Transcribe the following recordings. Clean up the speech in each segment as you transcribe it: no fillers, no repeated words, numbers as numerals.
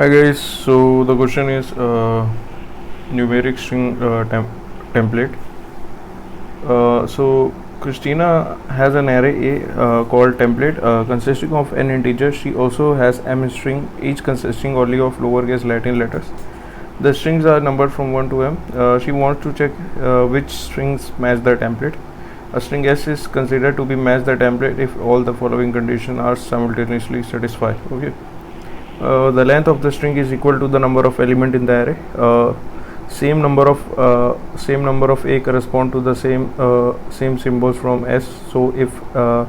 Hi guys, so the question is numeric string template. So Christina has an array A called template consisting of an integer. She also has m string, each consisting only of lowercase Latin letters. The strings are numbered from 1 to m. She wants to check which strings match the template. A string S is considered to be match the template if all the following conditions are simultaneously satisfied. Okay. The length of the string is equal to the number of element in the array. Same number of A correspond to the same symbols from S. So if A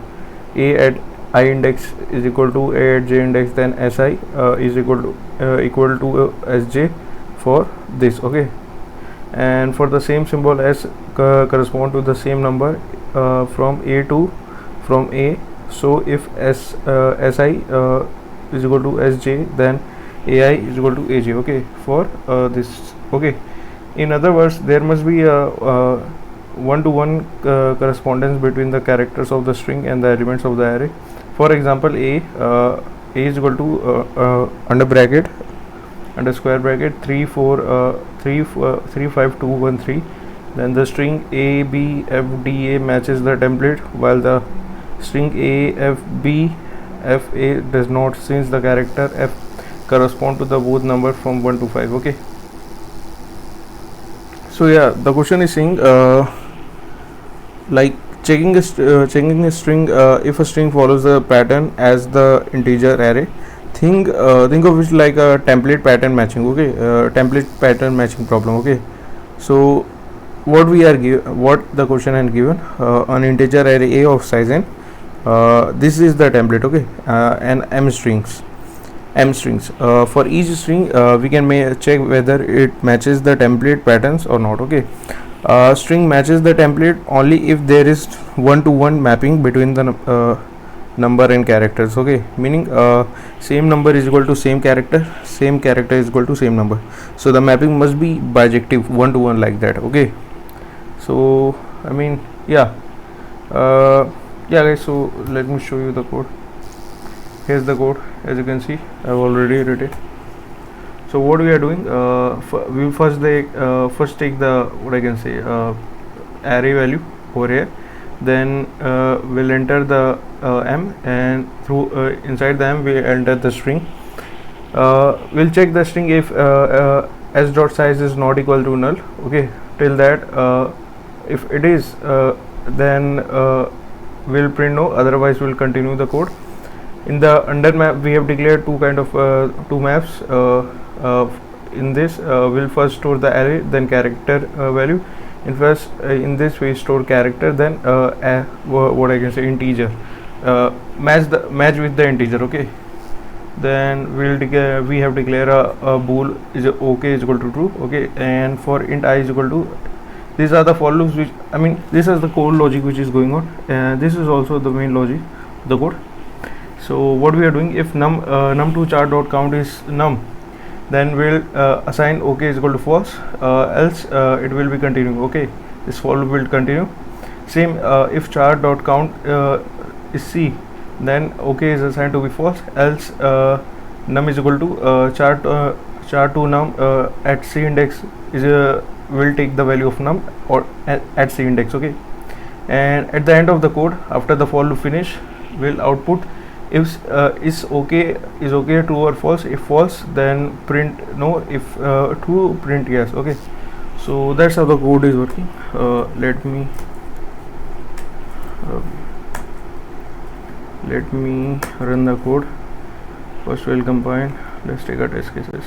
at I index is equal to A at J index, then Si is equal to Sj for this. Okay, and for the same symbol S correspond to the same number from A. So if Si is equal to Sj, then Ai is equal to Aj. Okay, for this. Okay, in other words, there must be a one-to-one correspondence between the characters of the string and the elements of the array. For example, A is equal to under square bracket 35213. Then the string A B F D A matches the template, while the string A F B F A does not, since the character F correspond to the both numbers from 1 to 5. Okay, so yeah, the question is saying like checking a string, if a string follows the pattern as the integer array, think of it like a template pattern matching. Okay, template pattern matching problem. Okay, so what the question had given, an integer array A of size n. This is the template. Okay, and m strings. For each string we can check whether it matches the template patterns or not. Okay, string matches the template only if there is one-to-one mapping between the number and characters. Okay, meaning same number is equal to same character is equal to same number, so the mapping must be bijective, one-to-one, like that. Okay, so I mean, yeah guys, so let me show you the code. Here's the code. As you can see, I've already written it. So what we are doing, we will first take the, what I can say, array value over here. Then we'll enter the m, and through inside the m we enter the string. We'll check the string if s dot size is not equal to null. Okay, till that, if it is, then we'll print no, otherwise we'll continue the code. In the under map we have declared two maps. In this we'll first store the array, then character value. In this we store character, then what I can say, integer, match with the integer. Okay, then we have declared a bool is okay is equal to true. Okay, and for int I is equal to, these are the for loops which, I mean, this is the core logic which is going on, and this is also the main logic of the code. So what we are doing, if num2 char.count is num, then we'll assign okay is equal to false, else it will be continuing. Okay, this for loop will continue. Same, if char.count is c, then okay is assigned to be false, else num is equal to char2 num at c index is will take the value of num or at c index. Okay, and at the end of the code, after the for loop finish, will output if is okay true or false. If false, then print no, if true, print yes. Okay, so that's how the code is working. Let me run the code. First we'll compile. Let's take our test cases.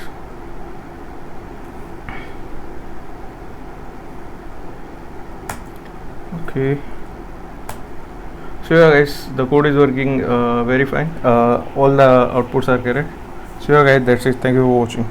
Okay, so yeah guys, the code is working very fine. All the outputs are correct. So yeah guys, that's it. Thank you for watching.